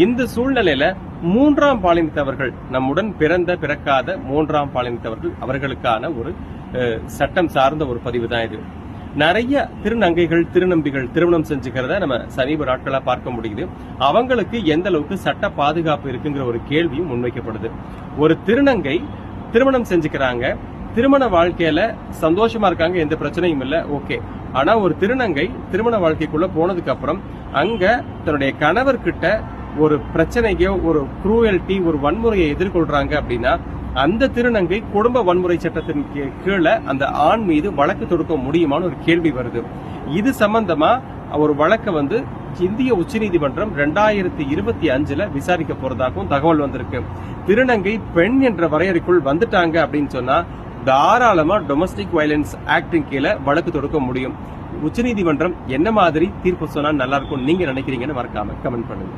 இந்த சூழ்நிலையில மூன்றாம் பாலினத்தவர்கள், நம்முடன் பிறக்காத மூன்றாம் பாலினத்தவர்கள், அவர்களுக்கான ஒரு சட்டம் சார்ந்த ஒரு பதிவு தான் இது. நிறைய திருநங்கைகள் திருநம்பிகள் திருமணம் செஞ்சுக்கிறத நம்ம சமீப நாட்களா பார்க்க முடியுது. அவங்களுக்கு எந்த அளவுக்கு சட்ட பாதுகாப்பு இருக்குங்கிற ஒரு கேள்வியும் முன்வைக்கப்படுது. ஒரு திருநங்கை திருமணம் செஞ்சுக்கிறாங்க, திருமண வாழ்க்கையில சந்தோஷமா இருக்காங்க, எந்த பிரச்சனையும் இல்ல, ஓகே. ஆனா ஒரு திருநங்கை திருமண வாழ்க்கைக்குள்ள போனதுக்கு அப்புறம் அங்க தன்னுடைய கணவர்கிட்ட ஒரு பிரச்சனையோ ஒரு குரூயல்டி ஒரு வன்முறையை எதிர்கொள்றாங்க அப்படின்னா அந்த திருநங்கை குடும்ப வன்முறை சட்டத்தின் கீழே அந்த ஆண் மீது வழக்கு தொடுக்க முடியுமான்னு ஒரு கேள்வி வருது. இது சம்பந்தமா ஒரு வழக்க இந்திய உச்சநீதிமன்றம் 2025 விசாரிக்க போறதாகவும் தகவல் வந்திருக்கு. திருநங்கை பெண் என்ற வரையறைக்குள் வந்துட்டாங்க அப்படின்னு சொன்னா தாராளமா டொமஸ்டிக் வயலன்ஸ் ஆக்டின் கீழே வழக்கு தொடுக்க முடியும். உச்சநீதிமன்றம் என்ன மாதிரி தீர்ப்பு சொன்னா நல்லா இருக்கும் நீங்க நினைக்கிறீங்கன்னு மறக்காம கமெண்ட் பண்ணுங்க.